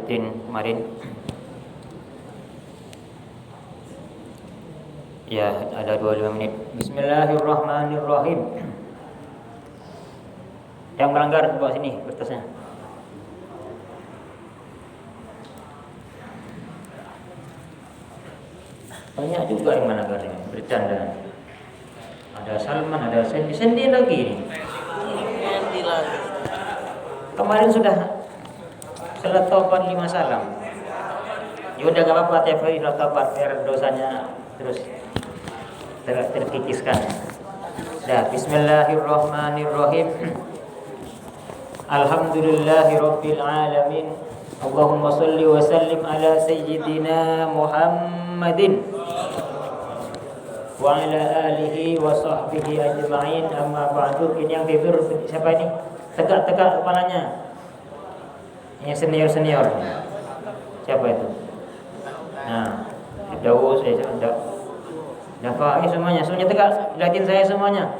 lanjutin kemarin. Ya, ada 25 menit. Bismillahirrahmanirrahim. Yang melanggar ke bawah sini kertasnya. Banyak juga yang melanggar ini, bercanda. Ada Salman, ada Sendi lagi. Kemarin sudah salat taubat 5 salam. Ya udah gak apa-apa, tiap hari salat taubat biar dosanya terus terkikiskan. Dah, bismillahirrahmanirrahim. Alhamdulillahirabbil alamin. Allahumma shalli wa sallim ala sayyidina Muhammadin wa ala alihi wa sahbihi ajma'in. Amma ba'du. Ini yang tidur siapa ini? Tegak-tegak kepalanya. Yang senior-senior. Siapa itu? Nah, Daud saya sudah. Dapat ini semuanya tegak. Lihatin saya semuanya.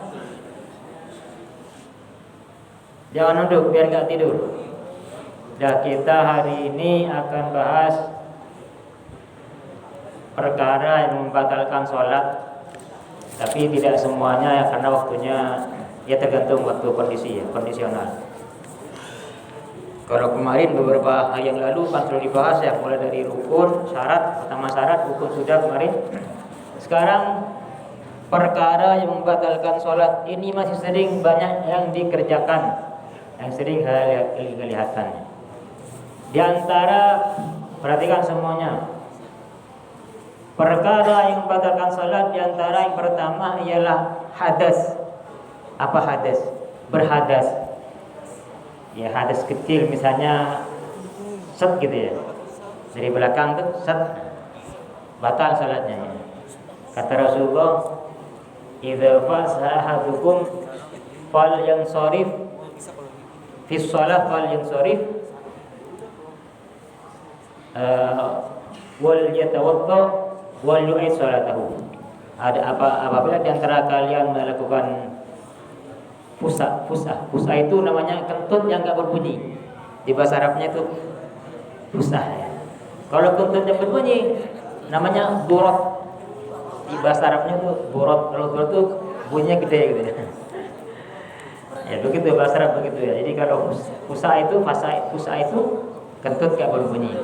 Jangan duduk biar gak tidur. Dah, kita hari ini akan bahas perkara yang membatalkan sholat, tapi tidak semuanya ya, karena waktunya ya tergantung waktu kondisi ya, kondisional. Kalau kemarin beberapa hari yang lalu kan sudah dibahas ya, mulai dari rukun, syarat, pertama syarat, rukun sudah kemarin. Sekarang perkara yang membatalkan sholat ini masih sering banyak yang dikerjakan, yang sering kelihatan. Di antara, perhatikan semuanya, perkara yang membatalkan sholat di antara yang pertama ialah hadas. Apa hadas? Berhadas. Ya, hadas kecil misalnya set gitu ya, dari belakang tuh set, batal sholatnya ya. Kata Rasulullah, idza fasa ahadukum fal yansharif fi shalah fal yansharif wal yatawadda wal yu'id salatahu. Ada apabila di antara kalian melakukan Fusa itu namanya kentut yang enggak berbunyi. Di bahasa Arabnya itu fusa ya. Kalau kentut yang berbunyi namanya burot. Di bahasa Arabnya itu burot. Kalau burot itu bunyinya gede gitu ya. Ya begitu bahasa Arab begitu ya. Jadi kalau fusa itu kentut enggak berbunyi.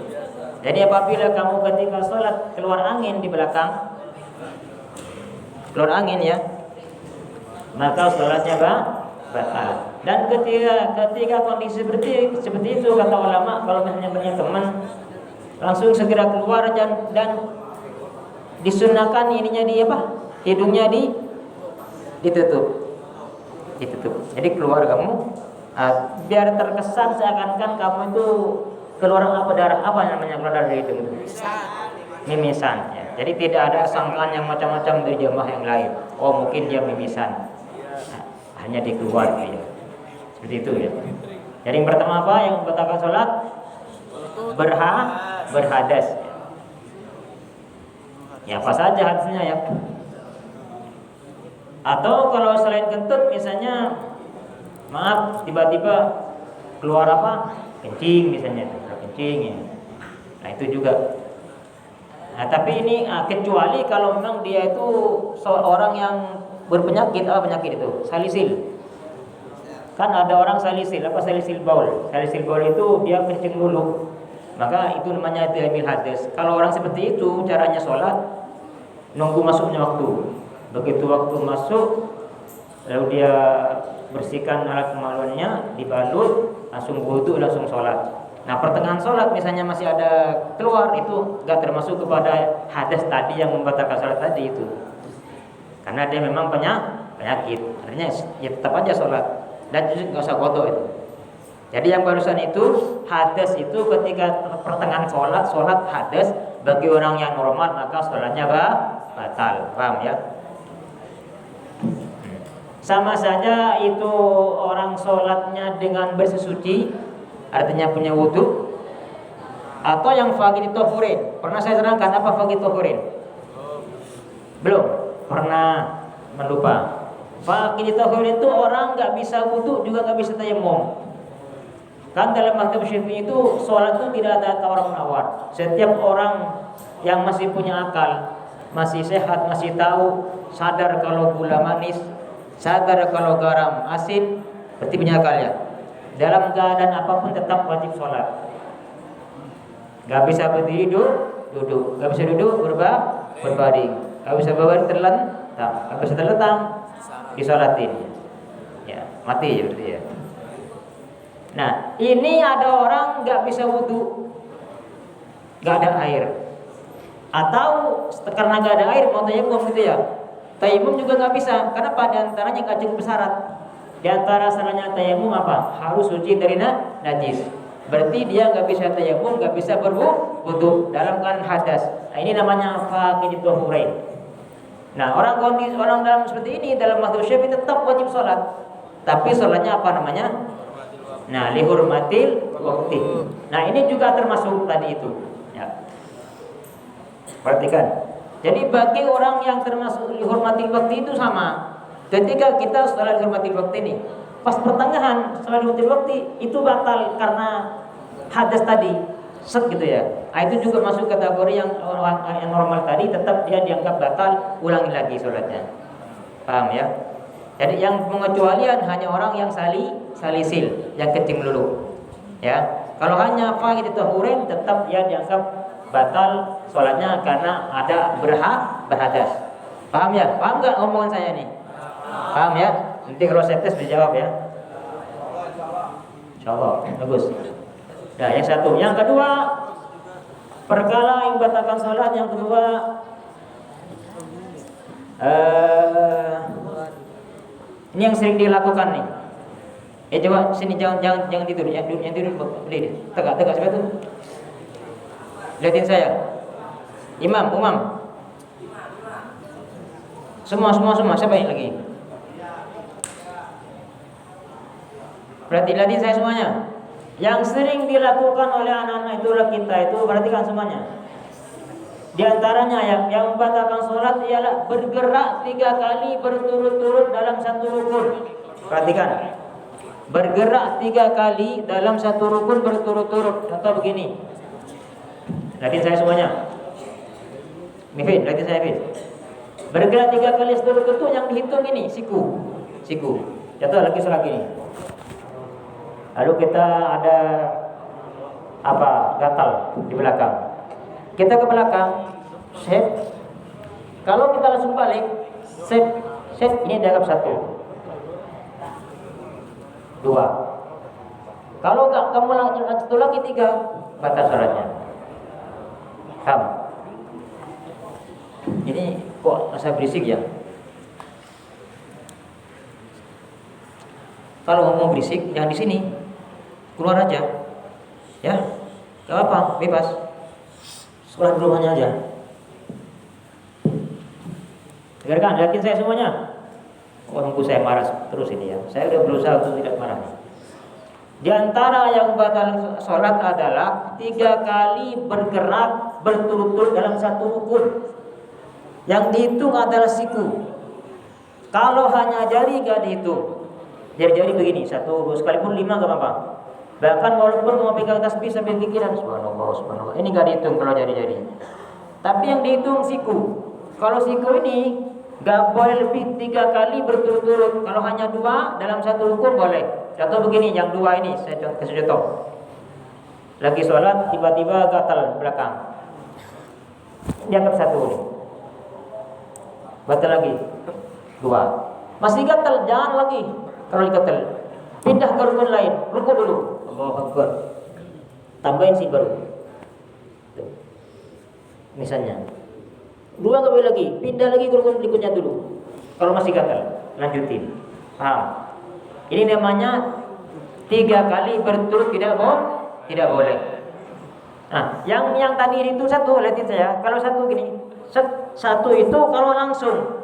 Jadi apabila kamu ketika sholat keluar angin di belakang, keluar angin ya, maka sholatnya batal. Dan ketika kondisi seperti itu, kata ulama, kalau misalnya punya teman, langsung segera keluar dan disunahkan ininya hidungnya ditutup. Jadi keluar kamu, biar terkesan seakan-akan kamu itu keluar darah dari hidung itu? Mimisan ya. Jadi tidak ada sangkaan yang macam-macam dari jamaah yang lain. Oh mungkin dia mimisan. Hanya dikeluar ya. Seperti itu ya. Jadi yang pertama apa yang membatalkan sholat? Berhadas. Ya apa saja hadasnya ya. Atau kalau selain kentut misalnya, maaf tiba-tiba keluar kencing misalnya, kencing ya. Nah itu juga. Nah tapi ini kecuali kalau memang dia itu seorang yang berpenyakit, penyakit itu salisil. Kan ada orang salisil, salisil baul. Salisil baul itu dia kencing dulu, maka itu namanya diambil hadas. Kalau orang seperti itu caranya sholat nunggu masuknya waktu. Begitu waktu masuk, lalu dia bersihkan alat kemaluannya, dibalut, langsung wudu, langsung sholat. Nah pertengahan sholat misalnya masih ada keluar, itu gak termasuk kepada hadas tadi yang membatalkan sholat tadi itu. Karena dia memang penyakit, artinya ya tetap aja sholat dan justru nggak usah qadha itu. Jadi yang barusan itu hadas itu ketika pertengahan sholat hadas bagi orang yang normal maka sholatnya batal, paham ya? Sama saja itu orang sholatnya dengan bersesuci, artinya punya wudu, atau yang faqih tohurin. Pernah saya terangkan apa faqih tohurin? Belum? Pernah melupa. Faqih tohurin itu orang nggak bisa wudu juga nggak bisa tayamum. Kan dalam mazhab Syafi'i itu sholat itu tidak ada tawar-menawar. Setiap orang yang masih punya akal, masih sehat, masih tahu, sadar kalau gula manis, sadar kalau garam asin, berarti punya akal ya. Dalam keadaan apapun tetap wajib sholat. Gak bisa berdiri duduk, gak bisa duduk berbaring, gak bisa berbaring terlentang, gak bisa terlentang disolatin. Ya, mati ya berarti ya. Nah, ini ada orang nggak bisa wudhu, nggak ada air, atau karena nggak ada air mau tayamum gitu ya. Tayamum juga nggak bisa, karena pada antaranya nggak cukup syarat. Di antara syaratnya tayamum apa? Harus suci dari najis. Berarti dia nggak bisa tayamum, nggak bisa berwudhu dalam keadaan hadas. Nah, ini namanya faqidut tahurain. Nah, orang dalam seperti ini dalam mazhab Syafi'i tetap wajib sholat, tapi sholatnya apa namanya? Nah, lihurmatil waqti. Nah, ini juga termasuk tadi itu. Ya. Perhatikan. Jadi bagi orang yang termasuk lihurmatil waqti itu sama. Ketika kita sholat lihurmatil waqti ini, pas pertengahan sholat lihurmatil waqti itu batal karena hadas tadi, set gitu ya. Nah, itu juga masuk kategori yang orang yang normal tadi, tetap dia dianggap batal, ulangi lagi sholatnya. Paham ya? Jadi yang pengecualian hanya orang yang salisil, yang kencing melulu. Ya, kalau hanya faqidut tahurain tetap dia dianggap batal sholatnya karena ada berhadas. Paham ya? Paham nggak omongan saya nih? Paham ya? Nanti kalau saya tes dijawab ya. Insyaallah bagus. Nah, yang satu, yang kedua perkara yang membatalkan sholat, yang kedua ini yang sering dilakukan nih. Coba sini jangan tidur, yang tidur boleh deh. Tegak siapa tuh? Lihatin saya. Imam, umam. Semua siapa yang lagi? Berarti lihatin saya semuanya. Yang sering dilakukan oleh anak-anak itulah kita itu, perhatikan semuanya. Di antaranya yang membatalkan sholat ialah bergerak 3 kali berturut-turut dalam satu rukun. Perhatikan, bergerak 3 kali dalam satu rukun berturut-turut. Contoh begini, lihatin saya semuanya. Mifin, lihatin saya Mifin. Bergerak 3 kali berturut-turut yang dihitung ini siku. Contoh lagi sholat gini. Lalu kita ada gatal di belakang. Kita ke belakang, set. Kalau kita langsung balik, set ini dianggap 1, 2. Kalau kamu langsung satu lagi 3, batal sholatnya. Paham? Ini kok rasa berisik ya? Kalau ngomong berisik, jangan di sini, keluar aja, ya, gak apa-apa, bebas. Sholat di rumahnya aja. Dengarkan, yakin saya semuanya. Nunggu saya marah terus ini ya. Saya udah berusaha untuk tidak marah. Di antara yang batal sholat adalah 3 kali bergerak berturut-turut dalam satu rukun. Yang dihitung adalah siku. Kalau hanya jari gak dihitung. Jari-jari begini, 1, 2, sekalipun 5 gak apa-apa. Bahkan walaupun mau pegang tasbih sambil pikiran subhanallah, ini gak dihitung kalau jari-jari. Tapi yang dihitung siku. Kalau siku ini gak boleh lebih 3 kali berturut-turut. Kalau hanya 2 dalam satu rukun boleh. Contoh begini, yang 2 ini saya kasih contoh. Lagi sholat tiba-tiba gatal belakang, dianggap 1 nih. Batal lagi 2. Masih gatal, jangan lagi. Kalau gatal pindah ke rukun lain, rukun dulu. Allahu Akbar. Tambahin sih baru. Tuh. Misalnya 2 gak boleh lagi, pindah lagi ke rukun berikutnya dulu. Kalau masih gatal, lanjutin. Paham? Ini namanya 3 kali berturut tidak boleh. Nah, yang tadi itu 1, lihatin saya. Kalau 1 gini, 1 itu kalau langsung.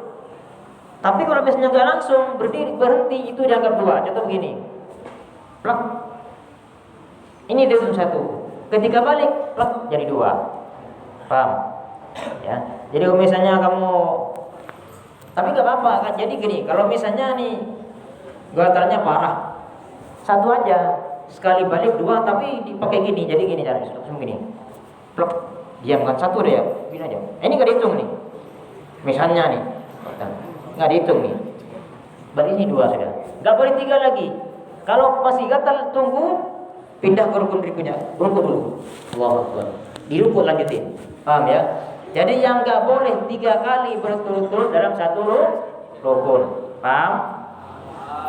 Tapi kalau misalnya nggak langsung berhenti itu dianggap 2. Contoh begini, plak. Ini dihitung 1. Ketika balik, plak, jadi 2. Paham? Ya. Jadi kalau misalnya kamu, tapi nggak apa-apa kan. Jadi gini, kalau misalnya nih gatalnya parah, 1 aja. sekali balik 2 tapi dipakai gini, jadi gini caranya, langsung gini. Plok, diam kan, 1 deh ya, gini aja. Ini nggak dihitung nih. Misalnya nih, nggak dihitung nih. Balik ini 2 sudah. Nggak boleh 3 lagi. Kalau masih gatal, tunggu pindah ke rukun berikutnya. Rukun dulu. Allahu Akbar. Di rukun lanjutin. Paham ya? Jadi yang nggak boleh 3 kali berturut-turut dalam satu rukun. Paham?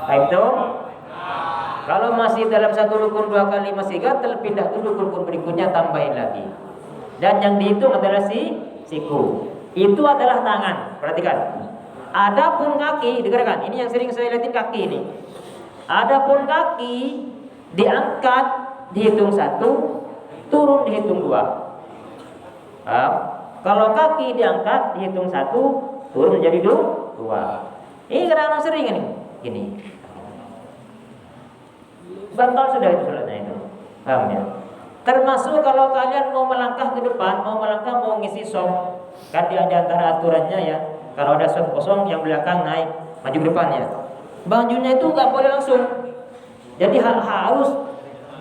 Baik itu. Kalau masih dalam satu rukun 2 kali masih gatal, pindah dulu ke rukun berikutnya, tambahin lagi. Dan yang dihitung adalah siku. Itu adalah tangan. Perhatikan. Adapun kaki, dengarkan. Ini yang sering saya lihatin kaki ini. Adapun kaki diangkat dihitung 1, turun dihitung 2. Kalau kaki diangkat dihitung 1, turun menjadi 2. Ini kadang-kadang sering ini. Gini. Batal sudah itu sholatnya itu. Paham ya? Termasuk kalau kalian mau melangkah ke depan, mau ngisi soft, kan di antara aturannya ya, kalau ada soft kosong yang belakang naik maju ke depan ya. Bajunya itu nggak boleh langsung. Jadi harus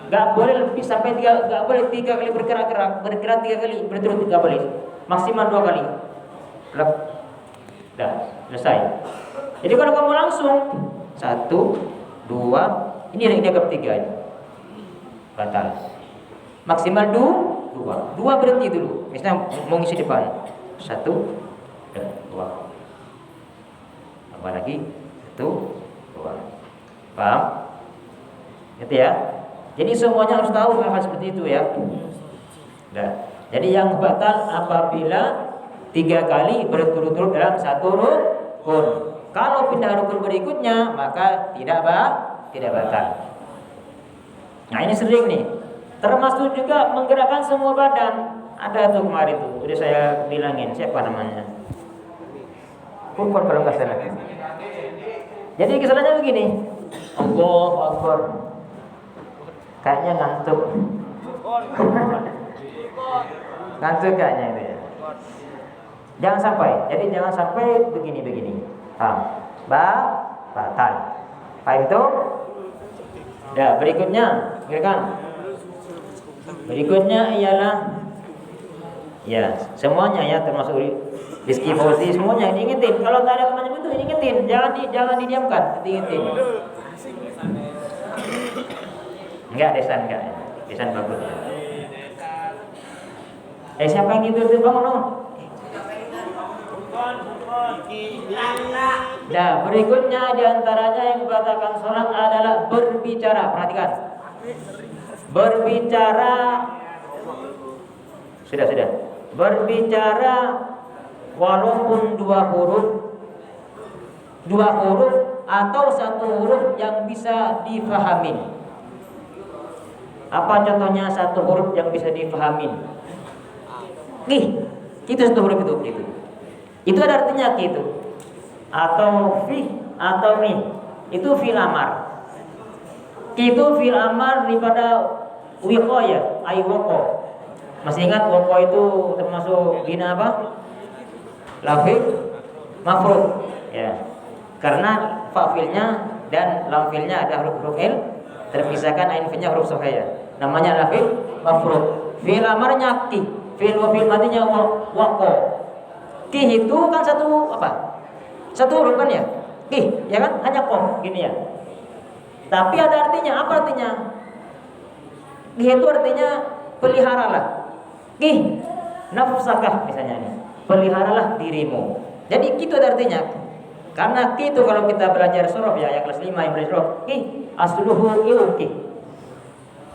nggak boleh lebih sampai 3, nggak boleh 3 kali bergerak 3 kali berturut nggak boleh. Maksimal 2 kali. Dah selesai. Jadi kalau kamu langsung 1, 2, ini yang dianggap 3 ini. Batal. Maksimal 2. 2 berhenti dulu. Misalnya mau ngisi depan. 1 dan 2. Apa lagi? 1, 2. Paham? Itu ya. Jadi semuanya harus tahu hal seperti itu ya. Nah, jadi yang batal apabila 3 kali berturut-turut dalam satu rukun. Kalau pindah rukun berikutnya maka tidak batal. Nah ini sering nih. Termasuk juga menggerakkan semua badan. Ada tuh kemarin tuh, udah saya bilangin siapa namanya. Kupon kalau nggak salah. Jadi kesalahannya begini. Allahu Akbar. Kayaknya ngantuk. Ngantuk kayaknya itu ya. Jangan sampai begini. Batal. Paham itu? Ya, berikutnya ialah ya, semuanya ya termasuk Rizky Fauzi semuanya diingetin. Kalau tak ada temannya itu diingetin, jangan didiamkan, diingetin. Desan bagus. Siapa yang tidur tuh bangun dong? Nah, berikutnya diantaranya yang membatalkan sholat adalah berbicara. Perhatikan, berbicara. Sudah. Berbicara walaupun 2 huruf atau 1 huruf yang bisa difahami. Apa contohnya 1 huruf yang bisa difahami? Itu 1 huruf itu. Itu ada artinya gitu. Atau fi atau mi. Itu fil amar. Itu fil amar daripada wiqo ya, waqo. Masih ingat waqo itu termasuk bina apa? Lafil mafrud ya. Karena fa'ilnya dan lam filnya ada huruf il terpisahkan, ain filnya huruf sahih. Namanya lafil mafrud. Fil amarnya ki, fil wa fil madinya waqo. Ki itu kan 1 huruf kan ya? Ki, ya kan? Hanya qaf gini ya. Tapi ada artinya. Apa artinya? Ki itu artinya peliharalah. Ki nafsakah misalnya nih. Peliharalah dirimu. Jadi itu ada artinya. Karena ki itu kalau kita belajar surah ya, yang kelas 5 yang belajar surah, ki asluhu iuki.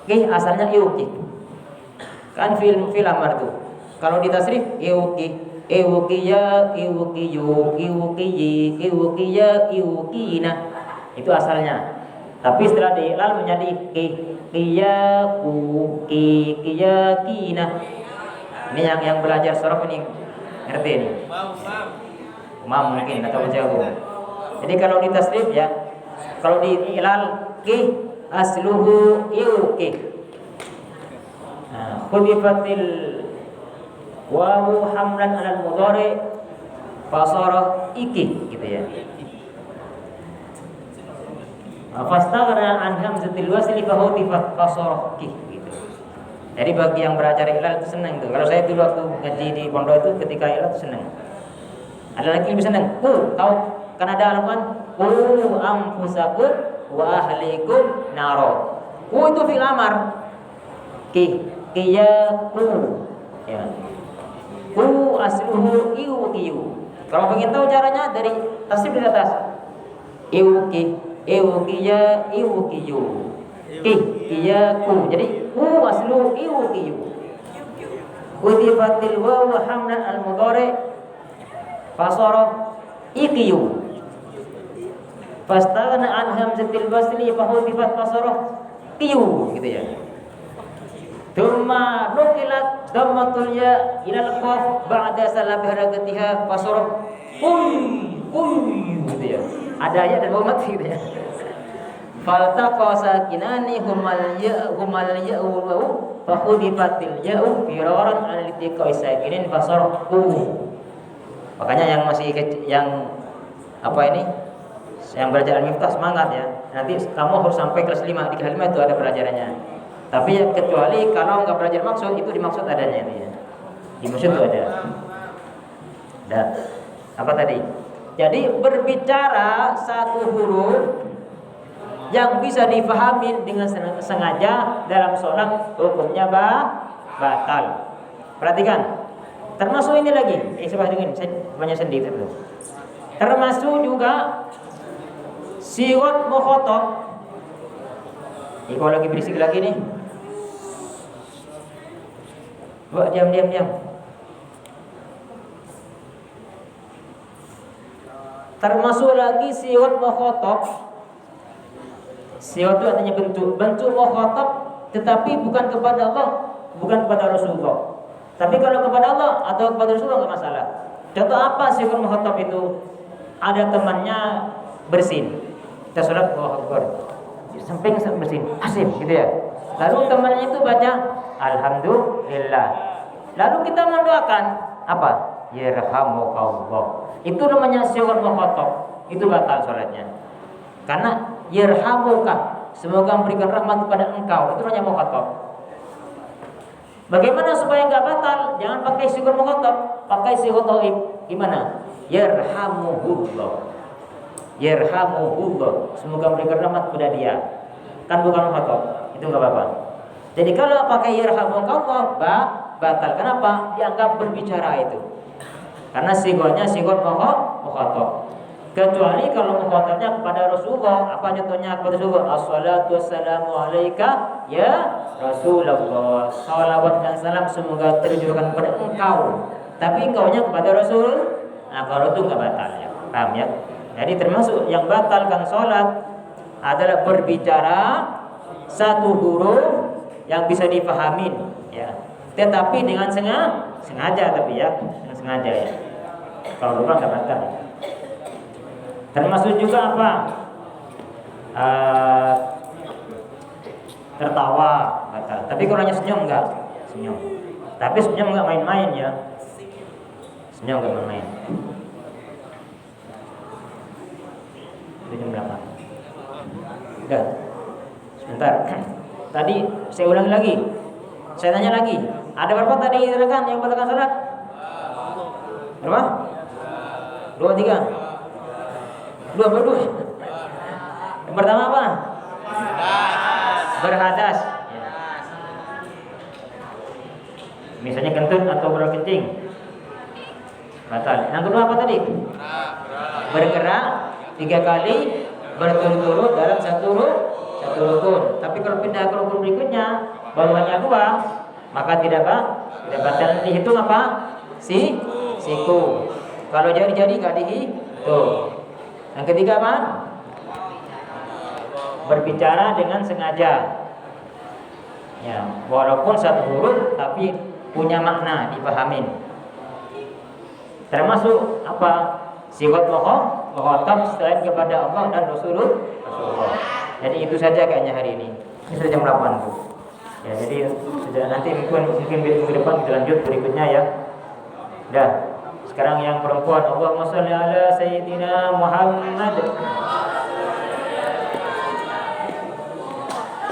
Ki asalnya iuki. Kan fil amar tuh. Kalau ditasrif iuki. Iwukiya, iwukiyu, iwukiyi, iwukiya, iwukina. Itu asalnya. Tapi setelah diiklal menjadi kiyaku, kiyakina. Ini yang belajar sorof ini ngerti ini. Umam mungkin atau jauh. Jadi kalau ditasrif ya, kalau diiklal ki asluhu iwuki. Khudifatil wawu hamlan alal mudhari fasara iki gitu ya. Fastaghna an hamzatil wasli fa hutifat qasarah gitu. Jadi bagi yang belajar ilal itu senang tuh. Kalau saya dulu waktu ngaji di pondok itu ketika ilal itu senang. Ada lagi lebih senang. Tahu kan ada Al-Qur'an, anfusakum wa ahlikum naro. Itu fi'il amar. Qiyaku. Ya. Asluhu iyu. Kalau pengen tahu caranya dari tasrif di atas. Iyu. Qiyaku. Jadi asluhu iyu. Udifatil wawu hamlan al-mudhari fasara iqiyu. Fastaghna an hamzatil wasli fa hudifat fasara qiyu gitu ya. Thumma nuqilat dhammatul ya ila al-qaf ba'da salab harakatiha fasara gitu ya. Ada ayat dan umat gitu ya. Faltaqa sakinani humal ya'u fa hudifatil ya'u firaran an iltiqa'i sakinin fasara. Makanya yang masih yang apa ini? Yang belajar al-miftah semangat ya. Nanti kamu harus sampai kelas 5, di kelas 5 itu ada pelajarannya. Tapi ya, kecuali kalau nggak belajar maksud, itu dimaksud adanya itu ya. Dimaksud itu ada. Dan apa tadi? Jadi berbicara satu huruf yang bisa dipahami dengan sengaja dalam sholat hukumnya batal. Perhatikan. Termasuk ini lagi. Coba dengerin, saya banyak sendiri dulu. Termasuk juga siwat mukhatab. Kalau lagi berisik lagi nih. Buat diam. Termasuk lagi siwat mukhatab. Siwat itu artinya bentuk mukhatab, tetapi bukan kepada Allah, bukan kepada Rasulullah. Tapi kalau kepada Allah atau kepada Rasulullah enggak masalah. Contoh apa siwat mukhatab itu? Ada temannya bersin. Kita sholat Allahu Akbar. Samping bersin, asyik gitu ya. Lalu temannya itu baca alhamdulillah. Lalu kita mendoakan apa? Yarhamukallah. Itu namanya siwat mukhatab. Itu batal sholatnya. Karena yarhamuka, semoga memberikan rahmat kepada engkau. Itu namanya mukhatab. Bagaimana supaya enggak batal? Jangan pakai siwat mukhatab, pakai siwat dhaif. Gimana? Yarhamuhullah. Semoga memberikan rahmat kepada dia. Kan bukan mukhatab. Itu enggak apa-apa. Jadi kalau pakai yarhamukallah batal. Kenapa? Dianggap berbicara itu. Karena sigotnya sigot mukhatab. Kecuali kalau mukhatabnya kepada Rasulullah. Apa contohnya kepada Rasulullah? Assalatu wassalamu alaika ya Rasulullah. Salawat dan salam semoga terjurkan kepada engkau. Tapi engkaunya kepada Rasul. Nah kalau itu enggak batal ya. Paham ya? Jadi termasuk yang batalkan sholat adalah berbicara satu huruf yang bisa dipahamin ya. Tetapi dengan sengaja tapi ya, dengan sengaja ya. Kalau lupa enggak batal. Termasuk juga apa? Tertawa batal. Tapi kalau hanya senyum enggak? Senyum. Tapi senyum enggak main-main ya. Senyum enggak main-main. Jam berapa? Udah. Sebentar. Tadi saya ulangi lagi. Saya tanya lagi. Ada berapa tadi rekan yang batalkan salat? Berapa? 2, 3. 2. Yang pertama apa? Berhadas. Misalnya kentut atau berkencing. Batal. Yang kedua apa tadi? Bergerak 3 kali berturut-turut dalam satu rukun. Tapi kalau pindah ke rukun berikutnya baru hanya 2, maka tidak batal. Dihitung apa? Siku. Kalau jari-jari enggak dihitung. Yang ketiga apa? Berbicara dengan sengaja. Ya, walaupun satu huruf tapi punya makna dipahamin. Termasuk apa? Siwat mukhatab selain kepada Allah dan Rasulullah. Jadi itu saja kayaknya hari ini. Ini sudah jam 8 tuh. Ya, jadi sudah nanti mungkin minggu depan kita lanjut berikutnya ya. Dah. Sekarang yang perempuan, Allahumma sholli ala sayyidina Muhammad.